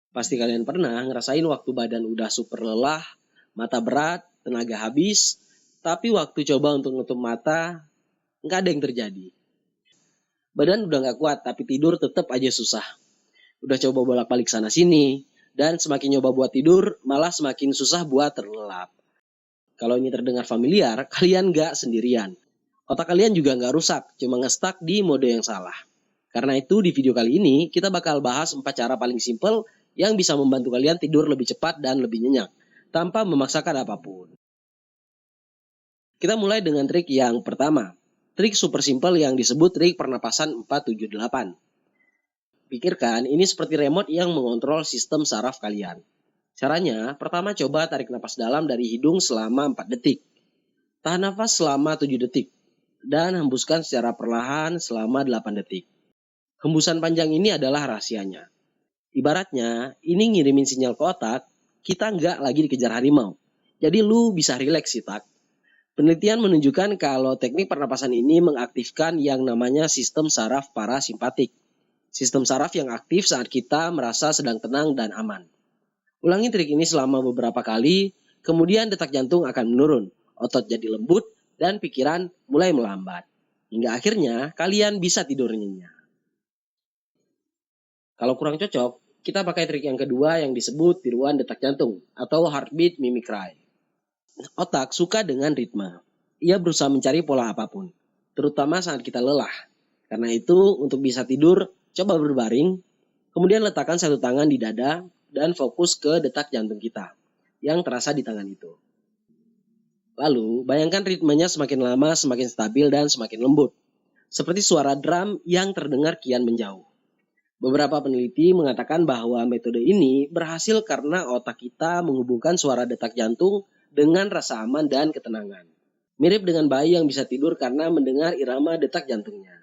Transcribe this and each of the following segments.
Pasti kalian pernah ngerasain waktu badan udah super lelah, mata berat, tenaga habis, tapi waktu coba untuk nutup mata, nggak ada yang terjadi. Badan udah nggak kuat, tapi tidur tetap aja susah. Udah coba bolak-balik sana sini, dan semakin nyoba buat tidur, malah semakin susah buat terlelap. Kalau ini terdengar familiar, kalian nggak sendirian. Otak kalian juga nggak rusak, cuma nge-stuck di mode yang salah. Karena itu di video kali ini, kita bakal bahas 4 cara paling simpel yang bisa membantu kalian tidur lebih cepat dan lebih nyenyak, tanpa memaksakan apapun. Kita mulai dengan trik yang pertama. Trik super simpel yang disebut trik pernapasan 478. Pikirkan ini seperti remote yang mengontrol sistem saraf kalian. Caranya, pertama coba tarik napas dalam dari hidung selama 4 detik. Tahan nafas selama 7 detik. Dan hembuskan secara perlahan selama 8 detik. Hembusan panjang ini adalah rahasianya. Ibaratnya, ini ngirimin sinyal ke otak, kita nggak lagi dikejar harimau. Jadi lu bisa rileks sih, tak. Penelitian menunjukkan kalau teknik pernapasan ini mengaktifkan yang namanya sistem saraf parasimpatik. Sistem saraf yang aktif saat kita merasa sedang tenang dan aman. Ulangi trik ini selama beberapa kali, kemudian detak jantung akan menurun, otot jadi lembut, dan pikiran mulai melambat. Hingga akhirnya kalian bisa tidur nyenyak. Kalau kurang cocok, kita pakai trik yang kedua yang disebut tiruan detak jantung atau heartbeat mimicry. Otak suka dengan ritme. Ia berusaha mencari pola apapun, terutama saat kita lelah. Karena itu, untuk bisa tidur, coba berbaring, kemudian letakkan satu tangan di dada dan fokus ke detak jantung kita yang terasa di tangan itu. Lalu, bayangkan ritmenya semakin lama semakin stabil dan semakin lembut, seperti suara drum yang terdengar kian menjauh. Beberapa peneliti mengatakan bahwa metode ini berhasil karena otak kita menghubungkan suara detak jantung dengan rasa aman dan ketenangan. Mirip dengan bayi yang bisa tidur karena mendengar irama detak jantungnya.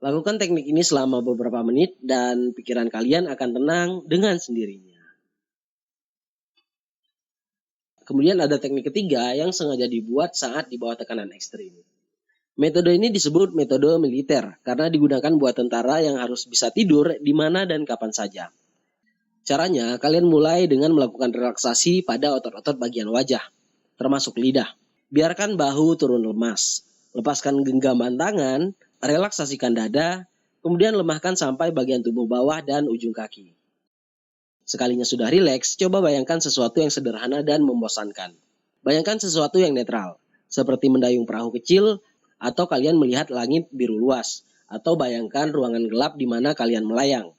Lakukan teknik ini selama beberapa menit dan pikiran kalian akan tenang dengan sendirinya. Kemudian ada teknik ketiga yang sengaja dibuat saat di bawah tekanan ekstrim. Metode ini disebut metode militer karena digunakan buat tentara yang harus bisa tidur di mana dan kapan saja. Caranya, kalian mulai dengan melakukan relaksasi pada otot-otot bagian wajah, termasuk lidah. Biarkan bahu turun lemas. Lepaskan genggaman tangan, relaksasikan dada, kemudian lemahkan sampai bagian tubuh bawah dan ujung kaki. Sekalinya sudah rileks, coba bayangkan sesuatu yang sederhana dan membosankan. Bayangkan sesuatu yang netral, seperti mendayung perahu kecil, atau kalian melihat langit biru luas, atau bayangkan ruangan gelap di mana kalian melayang.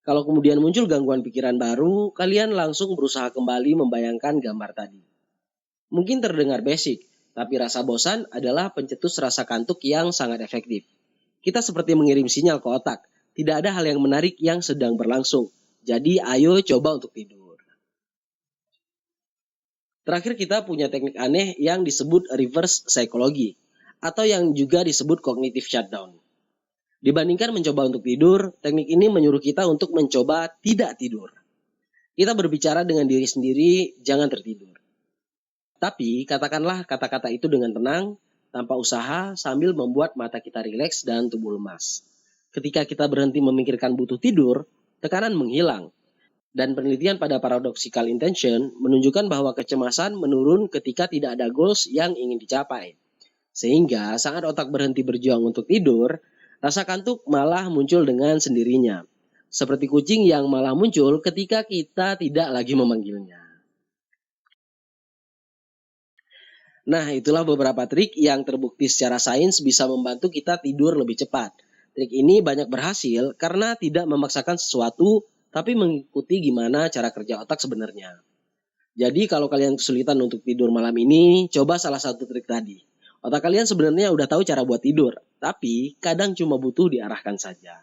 Kalau kemudian muncul gangguan pikiran baru, kalian langsung berusaha kembali membayangkan gambar tadi. Mungkin terdengar basic, tapi rasa bosan adalah pencetus rasa kantuk yang sangat efektif. Kita seperti mengirim sinyal ke otak, tidak ada hal yang menarik yang sedang berlangsung. Jadi ayo coba untuk tidur. Terakhir kita punya teknik aneh yang disebut reverse psychology, atau yang juga disebut cognitive shutdown. Dibandingkan mencoba untuk tidur, teknik ini menyuruh kita untuk mencoba tidak tidur. Kita berbicara dengan diri sendiri, jangan tertidur. Tapi katakanlah kata-kata itu dengan tenang, tanpa usaha, sambil membuat mata kita rileks dan tubuh lemas. Ketika kita berhenti memikirkan butuh tidur, tekanan menghilang. Dan penelitian pada paradoxical intention menunjukkan bahwa kecemasan menurun ketika tidak ada goals yang ingin dicapai. Sehingga saat otak berhenti berjuang untuk tidur, rasa kantuk malah muncul dengan sendirinya. Seperti kucing yang malah muncul ketika kita tidak lagi memanggilnya. Nah, itulah beberapa trik yang terbukti secara sains bisa membantu kita tidur lebih cepat. Trik ini banyak berhasil karena tidak memaksakan sesuatu, tapi mengikuti gimana cara kerja otak sebenarnya. Jadi kalau kalian kesulitan untuk tidur malam ini, coba salah satu trik tadi. Otak kalian sebenarnya udah tahu cara buat tidur, tapi kadang cuma butuh diarahkan saja.